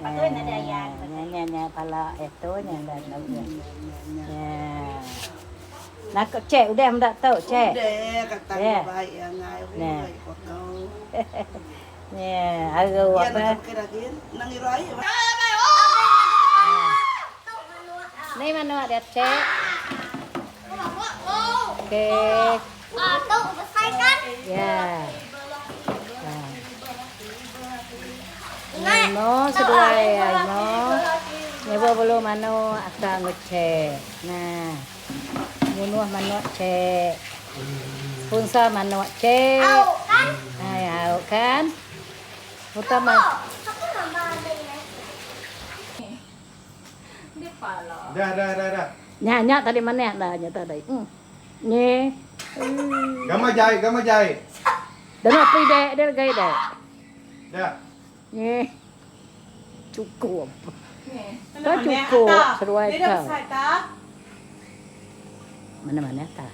pakai nada yang. Nya pala itu nya dan ya. Nak cek udah ndak tahu cek. Udah kata baik yang ngai baik kok kau. Ya, ago Ya apa? nak kira-kira nang irai. Ni mana dia cek? Oke. Tuh selesai kan? Ya. No, seduai ya, no. Nebo belum mano akan ngecek. Nah. Bunuh mano cek. Punsa mano cek. Kan? Ay, kan? Utama. Aku nambah ada ya. Dah. Nyanyi tadi mana ya? Dah nyata tadi. Nye. Gama jai. Dan apa ide dia gay deh. Dah. Nye. Cukup. Kau cukup seruai kau. Mana tak?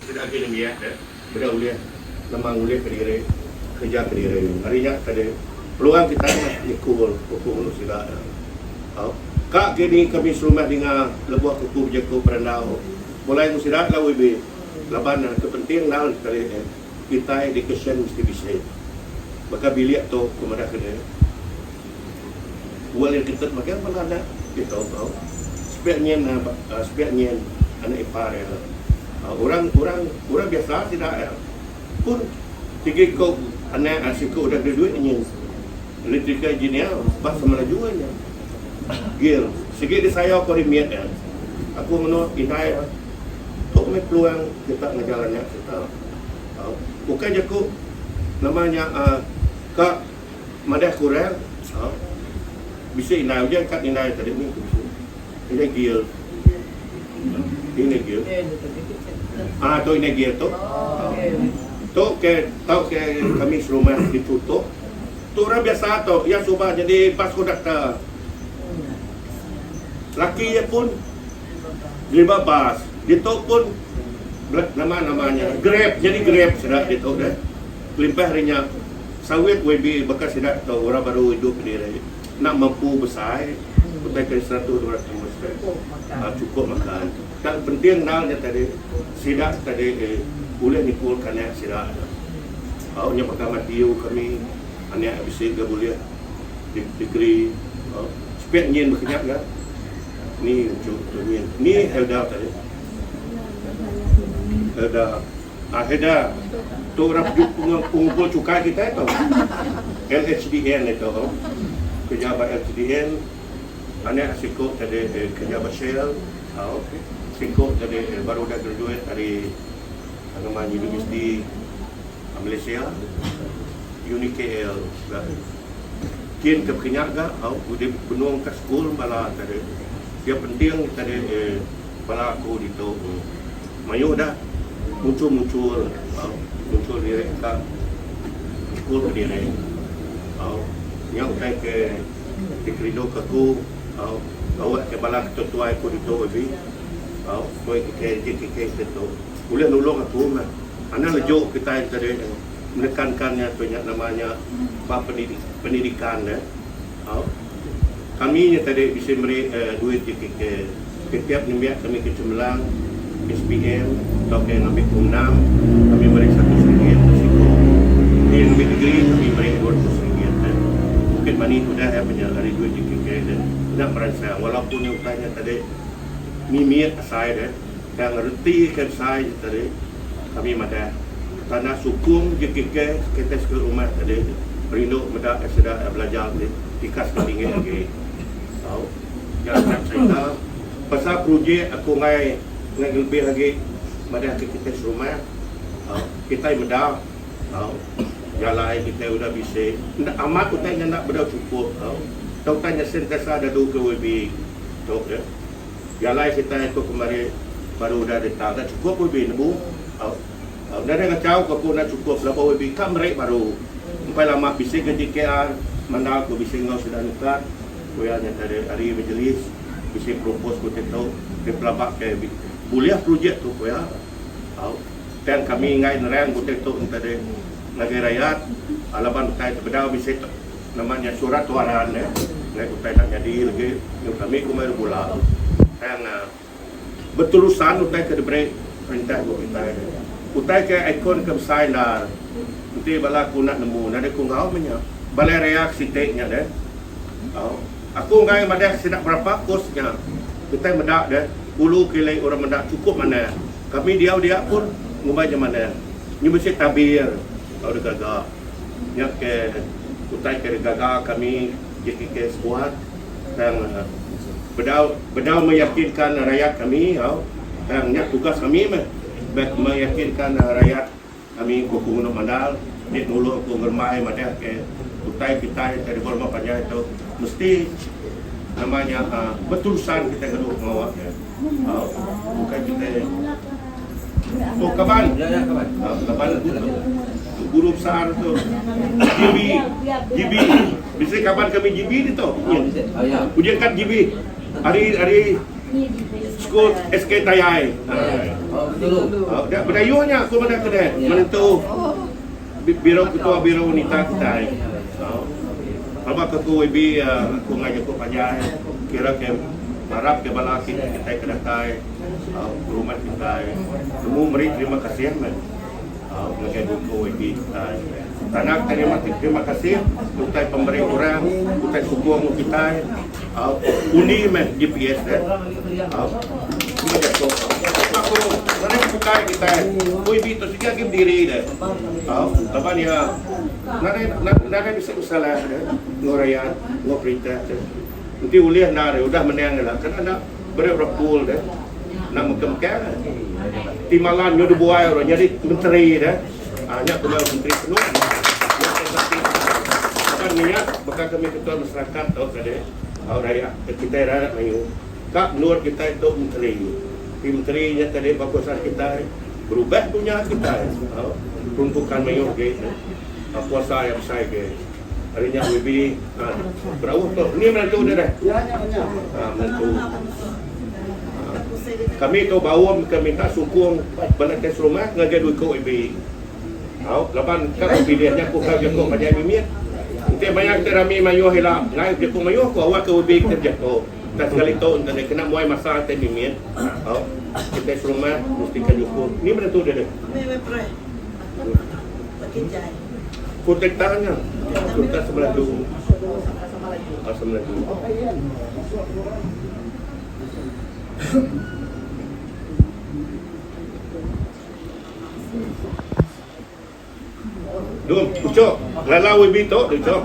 Tidak kena biar benda uliah, lemang uliah kediri, kerja kediri. Harinya tadi peluang kita ikut hukum sila. Kak kini kami serumah dengan lebuah kuku jago berandau. Mulai musirat lah WB. Laban kepenting nal kali kita education mesti bisa. Maka bilik tu kemudian kena. Walaupun kita makan mana kita tahu. Sebaiknya anak ipar ya. Orang biasa tidak pun tiga kau anak asiko udah ada duitnya elektrika engineer bahasa melajuannya gil sikit saya kau rimiat ya aku menurut inai tok me peluang kita ngejalannya kita bukan jago namanya kak madah kurang bisa inai aja kat inai tadi ni ini gil tu ini dia tu. Tu tahu ke kami serumah ditutup. Tu orang biasa tu, yang cuba jadi pas konduktor. Laki dia pun lima bas, dia tu pun namanya Grab, jadi Grab sudah dia tu dah. Limpah harinya sawit WB bekas sudah tu orang baru hidup sendiri. Nak mampu besar, bukan 100-200 besar. Cukup makan. Dan penting nalnya tadi sidak tadi boleh nikulkan ya sidak. Nya pertama dia kami anak bisa ke boleh degree spek nyen berkenyak kan. Ni nyen. Ni Helda tadi. Helda tu orang pengumpul cukai kita itu. LHDN itu. Pejabat LHDN anak sikut tadi pejabat Shell. Singkong tadi baru dah graduate dari Angaman University Malaysia UniKL kian ke kenyak ga udah benung ke school bala tadi dia penting tadi bala aku dito mayu dah muncul diri ka school diri yang utai ke dikrido aku awak ke bala ketua aku dito lebih kau ke itu boleh nolong aku mah anak lejo kita tadi menekankannya tu namanya pendidikan ya kami ni tadi bisa beri duit ke setiap nimbiak kami ke Cemelang SPM atau ke ngambil Kumnam kami beri RM100 risiko di ngambil degree kami beri RM200 mungkin mana itu dah punya hari duit ke dan nak merasa walaupun yang tanya tadi mimiat saya yang reti kan saya tadi kami ada tanah sukung jekike kita ke rumah tadi rindu medak sudah belajar di tikas kelingi lagi tahu jangan cerita pasal projek aku ngai lebih lagi medak kita rumah kita medak tahu jalan kita sudah bisa amat aku tanya nak bedak cukup tahu tanya sentiasa ada dua lebih tahu ya jalan kita itu kemarin baru dah datang dah cukup lebih nebu dah ada kacau aku nak cukup berapa lebih kan mereka baru sampai lama bisa gaji KR mana aku bisa ngau sudah nikah kuliahnya dari hari majlis bisa propose ku tahu dia pelabak ke boleh projek tu kuliah dan kami ngai nerang ku tahu tadi Negeri Rakyat alaban utai terbedau bisa namanya surat tuaran ya. Ngai utai nak jadi lagi kami kumai bola. Yang berterusan utai ke diberi perintah utai. Utai ke ikon ke besar nanti bala aku nak nemu nade ku ngau menya. Balai reaksi teknya deh. Aku ngai madah sidak berapa kursnya. Utai medak deh. Ulu kilai orang medak cukup mana. Kami dia pun ngubah mana. Ni mesti tabir. Kalau gagak. Nya ke utai ke gagak kami jadi ke sebuah dan bedau meyakinkan rakyat kami dan nya tugas kami meyakinkan rakyat kami kuku mandal ni dulu aku ngermai madah ke utai kita dari Borma Panjang itu mesti namanya betulan kita kedua ngawak ya. Bukan kita tu kaban kaban guru besar tu GB bisa kapan kami GB itu ujian kan GB hari school SK Tayai berdayunya aku mana kedai menentu biro ketua biro wanita kita apa ketua WB aku ngajak ke Panjang kira ke harap ke bala kita kedatai rumah kita semua beri terima kasih mengenai buku WB Tanak terima kasih untuk pemberi orang untuk sukung kita uni GPS aku nanti buka kita WB itu sih game diri deh apa ni nanti bisa usaha ngorayan ngoprita nanti uliah nari udah menang lah kan ada berapa pool deh nama kemkar timalan nyodo buai orang jadi menteri dah hanya keluar menteri penuh apa niat bakal kami ketua masyarakat tahu kade raya kita raya mayu kak nur kita itu menterinya tadi bakusan kita berubah punya kita peruntukan mayu gitu kuasa yang besar gitu harinya WB berawal tu ni menentu dia dah menentu kami tu bawa kami minta sukung balik tes rumah ngagai duit ko WB laban kalau pilihannya aku kau jago pada mimit nanti banyak terami mayu hilang ngai jago mayu ko awak ke WB kita jago tak sekali tu entah kena muai masalah te mimit kita tes rumah mesti kan jago ni menentu dia dah kontak tangannya kita sebelah dulu sebelah dulu Dum, ucok, lala WB tu, ucok.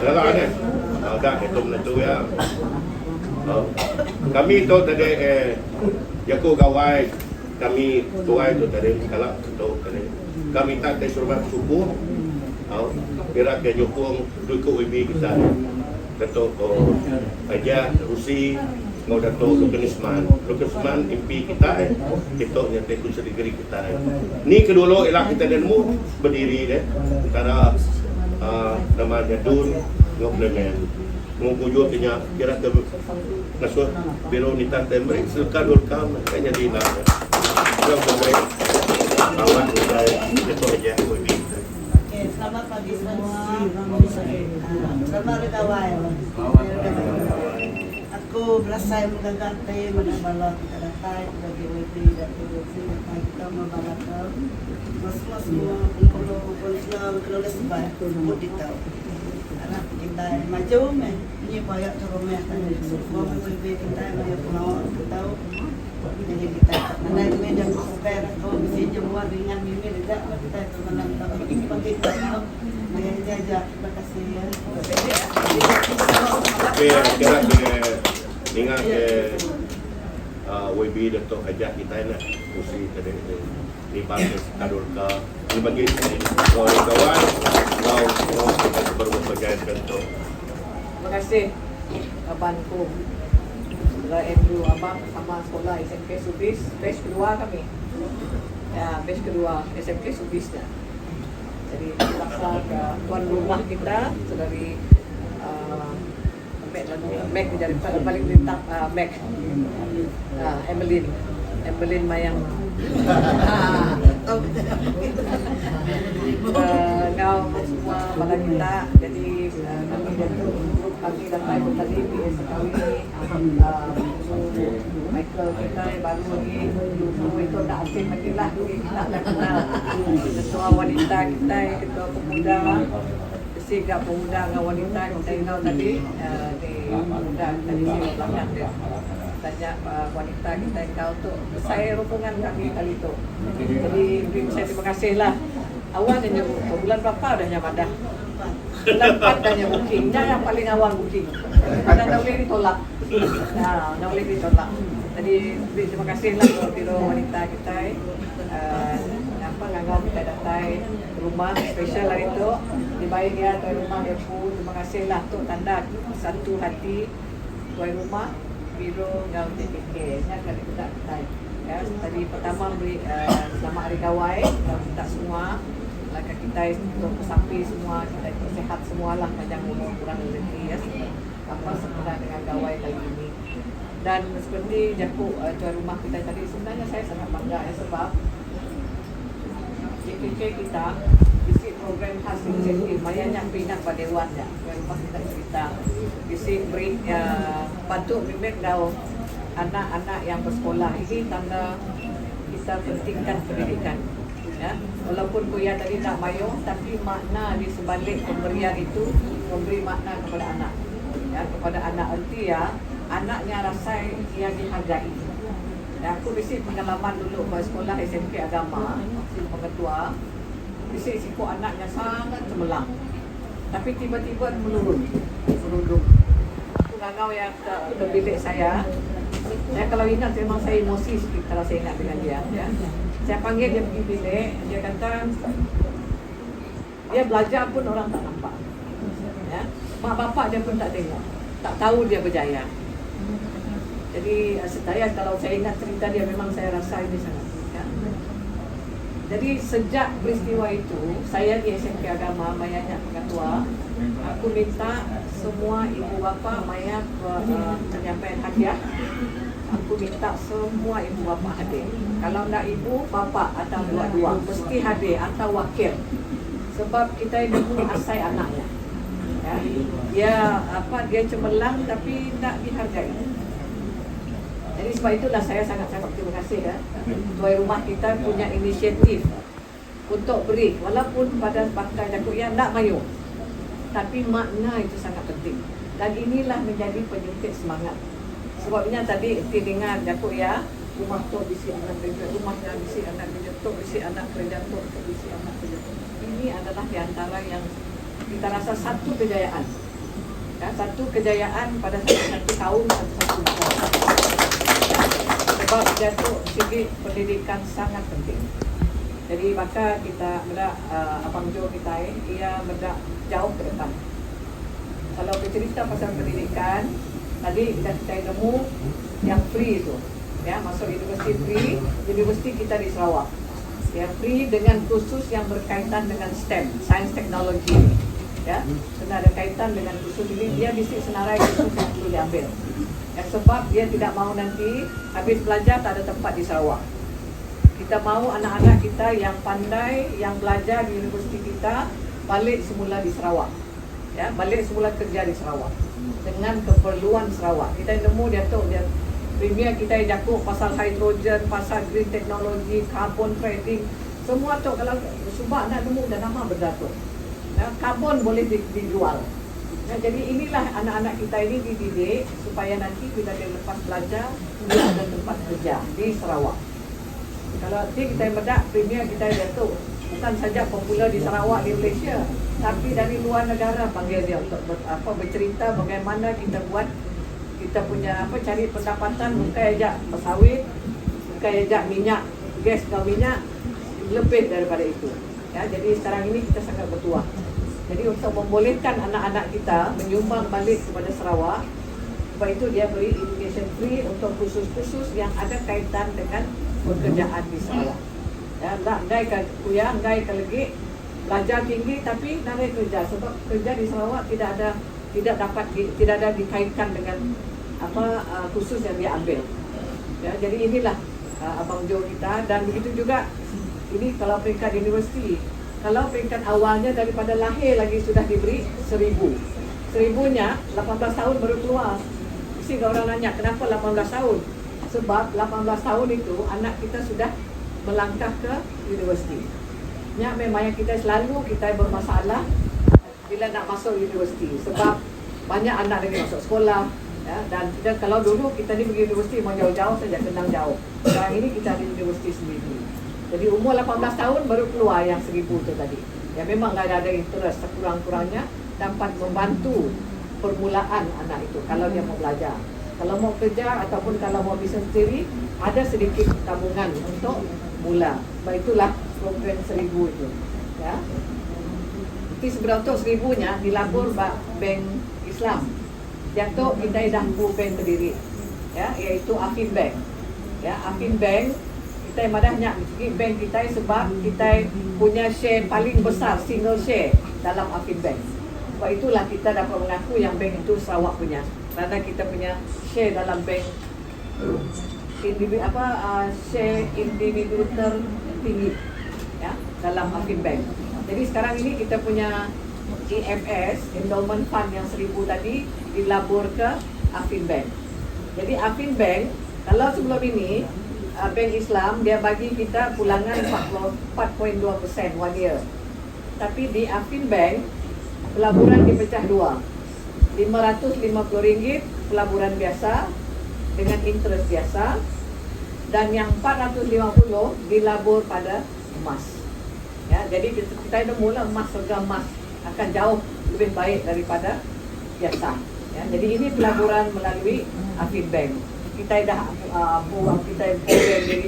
Lala ni, dah itu menentu ya. Kami tu tadi jago gawai, kami tuai tu tadi kalau tu tadi. Kami tak tes rumah subuh, kira ke jokong duku WB kita. Dato aja Rusi mau dato Lukanisman MP kita itu yang tekun sedikit kita ni kedua elak kita dan mu berdiri deh antara namanya Dun Ngoplemen mengkujuk kena kira ke nasuh biro nita tembre sekadul kam kayaknya di lah yang tembre awak itu aja WB. Selamat pagi semua. Selamat kawai. Aku berasa menggagati menambah kita datang bagi WB dan WB kita membalas semua kumpul Islam keluar sebaik pun ditahu. Anak kita maju ini banyak terumah semua WB kita banyak pulau tahu. Jadi kita naik medan super kau bisa jemur ringan ini tidak kita menang bagi kita jajak terima kasih ya. Kira ingat WB Dato' ajak kita nak kursi tadi ni bagi kadul ka ni bagi kawan kau kita perlu berjaya bentuk. Terima kasih abanku. Andrew abang sama sekolah SMK Subis batch kedua kami ya batch kedua SMK Subis dah. Jadi terpaksa ke tuan rumah kita saudari Mac menjadi paling bintang Mac Emeline Evelyn Mayang. Ngau semua pada kita, jadi kami jatuh grup kami datang tadi PS kami Michael kita baru lagi dulu itu tak asing lagi lah kita dah kenal ketua wanita kita, ketua pemuda Sigap pemuda dengan wanita kita tahu tadi di pemuda tadi di belakang dia banyak wanita kita tahu tu saya rombongan kami kali tu. Jadi saya terima kasih lah. Awal dia nyebut bulan berapa dah nyamadah. Bulan 4 dah nyebut booking. Dia yang paling awal booking. Dan tak boleh ditolak. Tak boleh ditolak. Jadi terima kasih lah kepada biro wanita kita. Apa ngagau kita datang rumah special hari tu. Dibayar dia tuan rumah dia pun. Terima kasih lah tu tanda satu hati tuan rumah. Biro ngau TPK. Saya akan kita ya, tadi pertama beri selamat hari gawai kita semua langkah kita untuk kesapi semua kita sihat semualah panjang umur kurang rezeki ya apa sempurna dengan gawai kali ini. Dan seperti Jakub tuan rumah kita tadi, sebenarnya saya sangat bangga ya sebab JKK kita isi program khas insentif mayanya pindah pada dewan ya. Tuan rumah kita cerita isi beri patut bimbing daun anak-anak yang bersekolah. Ini tanda kita pentingkan pendidikan ya. Walaupun kuliah tadi tak mayu, tapi makna di sebalik pemberian itu memberi makna kepada anak ya, kepada anak erti ya, anaknya rasa ia dihargai ya. Aku bisi pengalaman dulu pada sekolah SMP agama si pengetua bisi siku anaknya sangat cemerlang, tapi tiba-tiba merundung. Aku ngangau yang ke bilik saya kalau ingat memang saya emosi sikit kalau saya ingat dengan dia ya. Saya panggil dia pergi bilik, dia kata dia belajar pun orang tak nampak ya. Mak bapak dia pun tak tengok, tak tahu dia berjaya. Jadi saya kalau saya ingat cerita dia memang saya rasa ini sangat ya. Jadi sejak peristiwa itu saya di SMP Agama Mayanya Pengetua, aku minta semua ibu bapa Maya penyampaian hadiah. Aku minta semua ibu bapa hadir. Kalau nak ibu bapa atau dua-dua mesti hadir atau wakil. Sebab kita ini asai anaknya. Ya, dia cemerlang tapi nak dihargai. Jadi sebab itulah saya sangat-sangat terima kasih ya. Tuan rumah kita punya inisiatif untuk beri walaupun pada pakai Jakub yang tak mayu. Tapi makna itu sangat penting. Dan inilah menjadi penyuntik semangat. Sebabnya tadi dengar Jakub ya, rumah tu bisi anak kerja, rumahnya bisi anak kerja tu, bisi anak kerja tu, bisi anak kerja tu. Ini adalah di antara yang kita rasa satu kejayaan. Ya, satu kejayaan pada satu kaum, satu negara. Sebab Jakub segi pendidikan sangat penting. Jadi maka kita Abang Jo kita ia jauh ke depan. Kalau bercerita pasal pendidikan, tadi kita nemu yang free itu, ya masuk universiti free, universiti kita di Sarawak, ya free dengan khusus yang berkaitan dengan STEM, Science Technology, ya, kena ada kaitan dengan khusus ini, dia mesti senarai khusus yang perlu diambil, ya sebab dia tidak mau nanti habis belajar tak ada tempat di Sarawak. Kita mau anak-anak kita yang pandai, yang belajar di universiti kita balik semula di Sarawak, ya balik semula kerja di Sarawak. Dengan keperluan Sarawak. Kita nemu dia premier kita Jakub pasal hidrogen, pasal green technology, carbon trading, semua tu kalau subak nak nemu dan nama berdatuk. Ya, karbon boleh dijual. Ya, jadi inilah anak-anak kita ini dididik supaya nanti bila dia lepas belajar dia ada tempat kerja di Sarawak. Kalau nanti kita bedak premier kita Jakub bukan saja popular di Sarawak, di Malaysia, tapi dari luar negara panggil dia untuk bercerita bagaimana kita buat, kita punya cari pendapatan bukan aja sawit, bukan aja minyak, gas atau minyak, lebih daripada itu. Ya, jadi sekarang ini kita sangat bertuah. Jadi untuk membolehkan anak-anak kita menyumbang balik kepada Sarawak, sebab itu dia beri education free untuk khusus-khusus yang ada kaitan dengan pekerjaan di Sarawak. Ya, ngai ke kuliah, ngai ke lagi belajar tinggi tapi naik kerja sebab kerja di Sarawak tidak ada dikaitkan dengan khusus yang dia ambil. Ya, jadi inilah Abang Jo kita. Dan begitu juga ini kalau peringkat universiti. Kalau peringkat awalnya daripada lahir lagi sudah diberi 1000. 1000-nya 18 tahun baru keluar. Mesti orang nanya kenapa 18 tahun? Sebab 18 tahun itu anak kita sudah melangkah ke universiti. Ya, memang yang kita selalu kita bermasalah bila nak masuk universiti. Sebab banyak anak lagi masuk sekolah. Ya, dan kalau dulu kita ni pergi universiti mau jauh-jauh saja, senang jauh. Sekarang ini kita ada universiti sendiri. Jadi umur 18 tahun baru keluar yang 1000 tu tadi. Ya memang ada interest sekurang-kurangnya dapat membantu permulaan anak itu kalau dia mau belajar. Kalau mau kerja ataupun kalau mau bisnes sendiri, ada sedikit tabungan untuk mula. Sebab itulah program 1000 itu. Ya. Jadi sebenarnya untuk 1000-nya dilabur bank Islam. Jatuh kita dah bank berdiri. Ya, iaitu Afin Bank. Ya, Afin Bank kita madahnya bank kita sebab kita punya share paling besar single share dalam Afin Bank. Sebab itulah kita dapat mengaku yang bank itu Sarawak punya. Kerana kita punya share dalam bank share individu tertinggi ya dalam Afin Bank. Jadi sekarang ini kita punya EFS endowment fund yang 1000 tadi dilabur ke Afin Bank. Jadi Afin Bank kalau sebelum ini bank Islam dia bagi kita pulangan 4.2% one year. Tapi di Afin Bank pelaburan dipecah dua. RM550 pelaburan biasa dengan interest biasa dan yang 450 dilabur pada emas. Ya, jadi kita dah mula emas, harga emas akan jauh lebih baik daripada biasa. Ya, jadi ini pelaburan melalui Afin Bank. Kita dah kita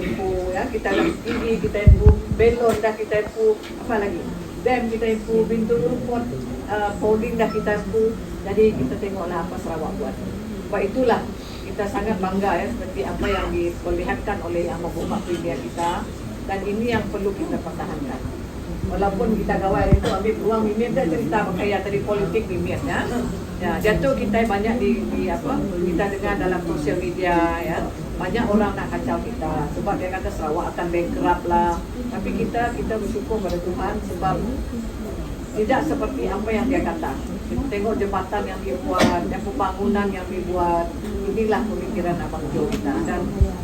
impu ya, kita dah TV, kita impu belon dah, kita impu apa lagi? Dam kita impu, pintu rumput, folding dah kita impu. Jadi kita tengoklah apa Sarawak buat. Sebab itulah kita sangat bangga ya seperti apa yang diperlihatkan oleh Yang Maha Premier kita, dan ini yang perlu kita pertahankan. Walaupun kita gawai itu ambil peluang Mimir dah cerita pakai tadi politik Mimir ya. Ya, jatuh kita banyak di apa kita dengar dalam sosial media ya. Banyak orang nak kacau kita sebab dia kata Sarawak akan bankrupt lah. Tapi kita bersyukur pada Tuhan sebab tidak seperti apa yang dia kata. Kita tengok jembatan yang dia buat, dan pembangunan yang dia buat. Inilah pemikiran Abang Jo kita dan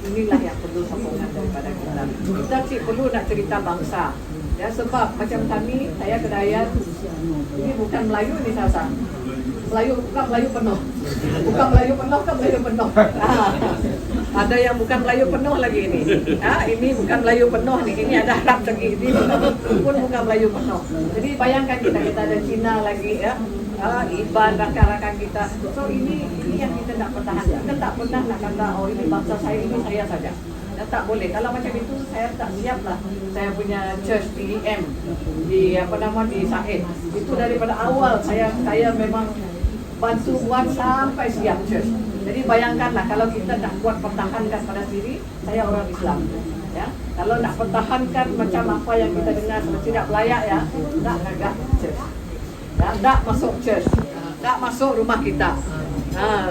inilah yang perlu sokongan daripada kita. Kita perlu nak cerita bangsa. Ya, sebab macam kami, saya Kedayan, ini bukan Melayu ni Sasa. Melayu bukan Melayu penuh. Bukan Melayu penuh ke Melayu penuh. Ada yang bukan Melayu penuh lagi ini. Ini bukan Melayu penuh nih. Ini ada Arab lagi. Ini pun bukan Melayu penuh. Jadi bayangkan kita ada Cina lagi ya. Iban rakan-rakan kita. So ini yang kita nak pertahankan. Kita tak pernah nak kata oh ini bangsa saya, ini saya saja. Tak boleh. Kalau macam itu saya tak siap lah. Saya punya church TEM di di Said. Itu daripada awal saya memang bantu buat sampai siap church. Jadi bayangkanlah kalau kita nak buat pertahankan pada sendiri, saya orang Islam. Ya, kalau nak pertahankan macam apa yang kita dengar tidak layak ya, tak agak church. Ya, tak masuk church, tak masuk rumah kita.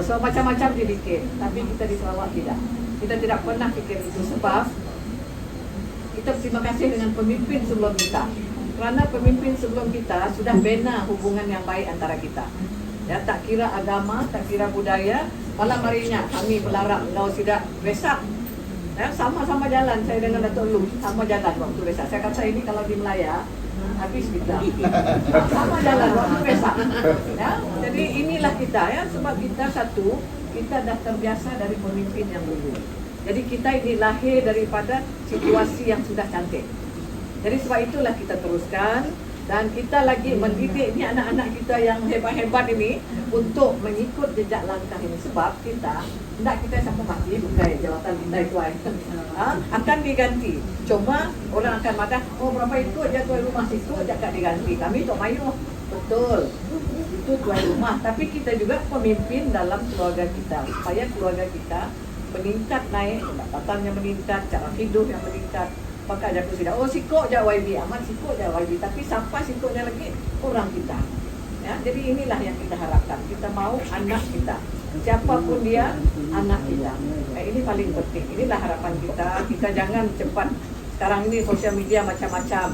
So macam-macam dibikin. Tapi kita di Sarawak tidak. Kita tidak pernah fikir itu sebab kita berterima kasih dengan pemimpin sebelum kita. Kerana pemimpin sebelum kita sudah bina hubungan yang baik antara kita. Ya, tak kira agama, tak kira budaya. Malam harinya kami melarang kau tidak Vesak. Ya, sama-sama jalan. Saya dengan Datuk Lu sama jalan waktu Vesak. Saya kata ini kalau di Melaya habis kita. Sama jalan waktu Vesak. Ya, jadi inilah kita ya, sebab kita satu, kita dah terbiasa dari pemimpin yang dulu. Jadi kita ini lahir daripada situasi yang sudah cantik. Jadi sebab itulah kita teruskan dan kita lagi mendidik ini anak-anak kita yang hebat-hebat ini untuk mengikut jejak langkah ini. Sebab kita tidak kita siapa mati bukan jawatan kita itu akan diganti. Cuma orang akan madah, oh berapa ikut je tuan rumah situ jangan diganti. Kami Tok Mayu betul. Itu tuan rumah, tapi kita juga pemimpin dalam keluarga kita supaya keluarga kita meningkat, naik, pendapatannya meningkat, cara hidup yang meningkat. Maka aku sudah, oh sikok je YB, amat sikok je YB, tapi sampai sikoknya lagi orang kita. Ya, jadi inilah yang kita harapkan. Kita mau anak kita, siapapun dia, anak kita. Ini paling penting. Inilah harapan kita. Kita jangan cepat. Sekarang ini sosial media macam-macam.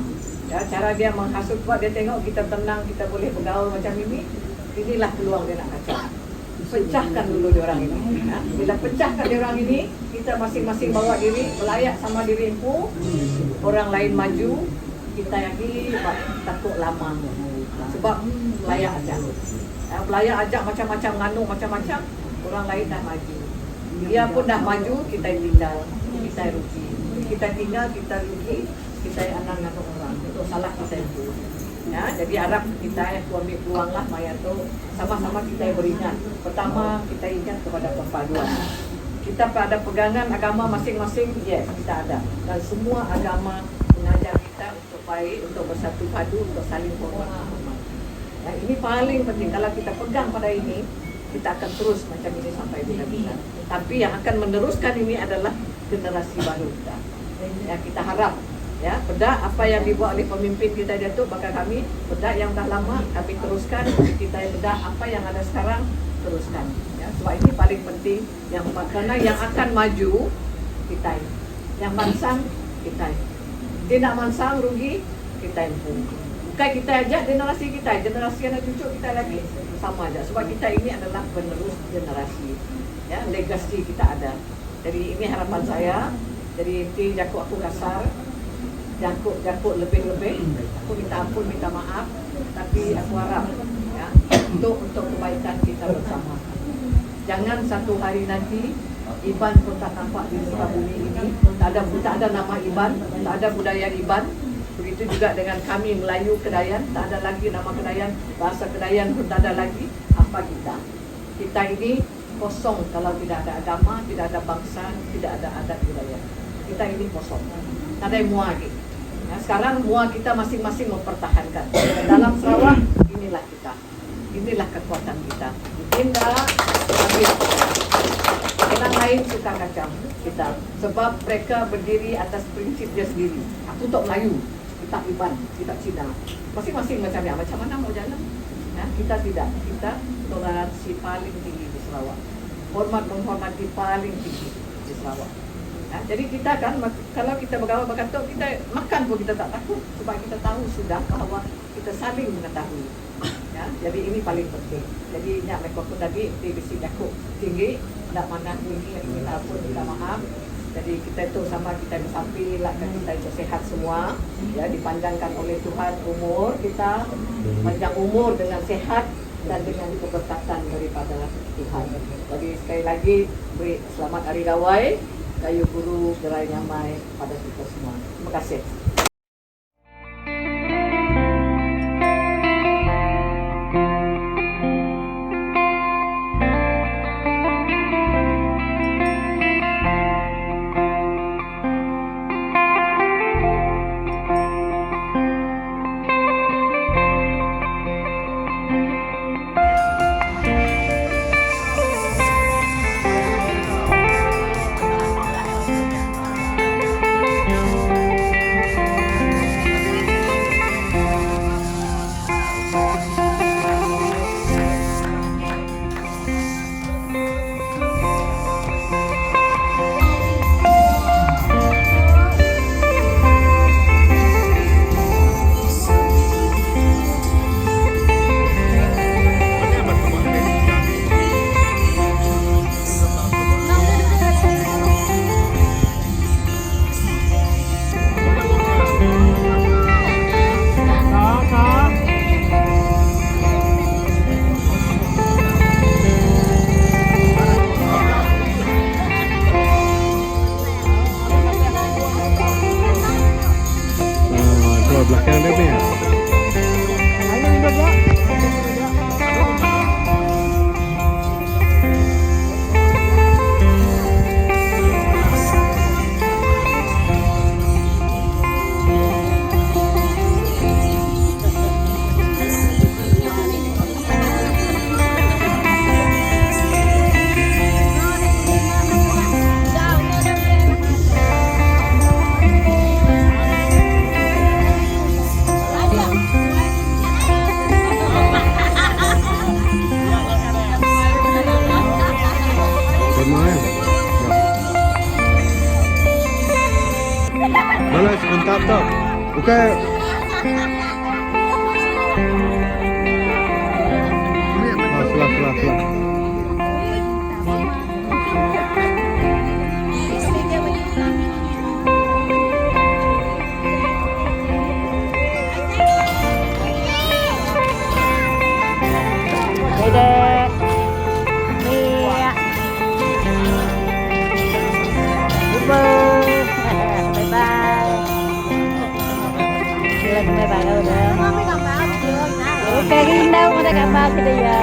Ya, cara dia menghasut buat dia tengok kita tenang, kita boleh bergaul macam ini. Inilah peluang dia nak kacau. Pecahkan dulu dia orang ini. Ya. Bila pecahkan dia orang ini, kita masing-masing bawa diri, melayak sama diri empu. Orang lain maju, kita yang ini takut lama. Sebab layak ajak. Ya, layak ajak macam-macam nganu macam-macam, orang lain dah maju. Dia pun dah maju, kita tinggal, kita rugi. Kita tinggal, kita rugi, kita anak-anak orang. Itu salah kita itu. Ya, jadi harap kita ambil peluang lah Maya tu sama-sama kita beringat. Pertama kita ingat kepada perpaduan. Kita pada pegangan agama masing-masing, yes kita ada. Dan semua agama mengajar kita untuk baik, untuk bersatu padu, untuk saling hormat. Ya, ini paling penting. Kalau kita pegang pada ini, kita akan terus macam ini sampai bila-bila. Tapi yang akan meneruskan ini adalah generasi baru kita. Ya, kita harap ya, bedak apa yang dibuat oleh pemimpin kita Datuk bakal kami, bedak yang dah lama kami teruskan, kita bedak apa yang ada sekarang teruskan. Ya, sebab ini paling penting yang karena yang akan maju kita, yang mansang kita, dia nak mansang rugi kita impun. Bukan kita ajak generasi kita, generasi anak cucu kita lagi sama aja. Sebab kita ini adalah penerus generasi, ya, legasi kita ada. Jadi ini harapan saya. Jadi inti jakuk aku kasar. Jakuk lebih-lebih, aku minta ampun, minta maaf, tapi aku harap ya, untuk kebaikan kita bersama. Jangan satu hari nanti Iban pun tak nampak di muka bumi ini, tak ada nama Iban, tak ada budaya Iban. Begitu juga dengan kami Melayu Kedayan, tak ada lagi nama Kedayan, bahasa Kedayan pun tak ada lagi. Apa kita? Kita ini kosong kalau tidak ada agama, tidak ada bangsa, tidak ada adat budaya. Kita ini kosong, tak ada yang mua lagi. Ya, sekarang semua kita masing-masing mempertahankan. Dalam Sarawak, inilah kita. Inilah kekuatan kita. Indah, ambil. Orang lain suka kacau kita. Sebab mereka berdiri atas prinsip dia sendiri. Aku tak Melayu, kita Iban, kita Cina. Masing-masing macamnya. Macam mana mau jalan? Ya, kita tidak. Kita toleransi paling tinggi di Sarawak. Hormat menghormati paling tinggi di Sarawak. Ya, jadi kita kan kalau kita bergaul berkantor, kita makan pun kita tak takut sebab kita tahu sudah bahawa kita saling mengetahui. Ya, jadi ini paling penting. Jadi nak mereka pun tadi di besi jakuk tinggi, nak mana ini minta ampun, minta maaf. Jadi kita itu sama kita bersampi, lakkan kita itu sehat semua. Ya, dipanjangkan oleh Tuhan umur kita, panjang umur dengan sehat dan dengan keberkatan daripada Tuhan. Jadi sekali lagi beri selamat Hari Rawai. Kayu Guru Gerai Nyamai pada kita semua. Terima kasih. Okay. Selah. Dedek. Iya. Ibu. Bye-bye. Sila kung may bagaw doon. Okay, rindaw mo na kapag dia.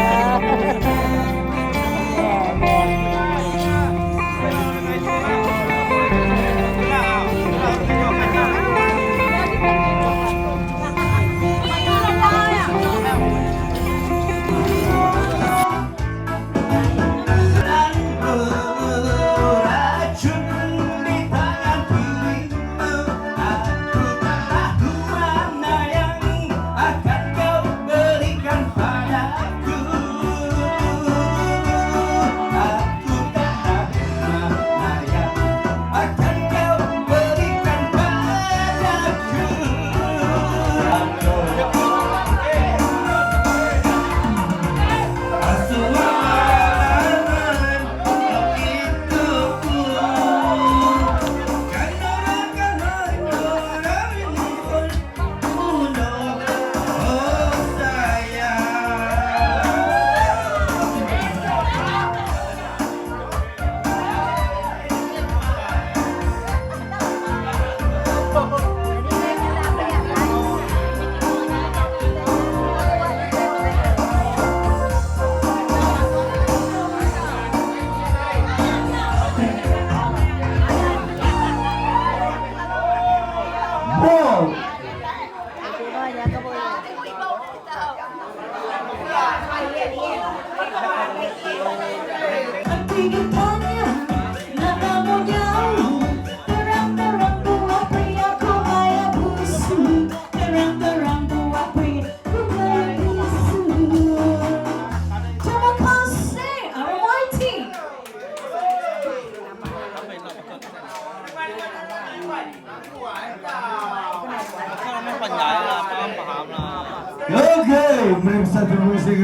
Okay, belum satu musik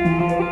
Bye.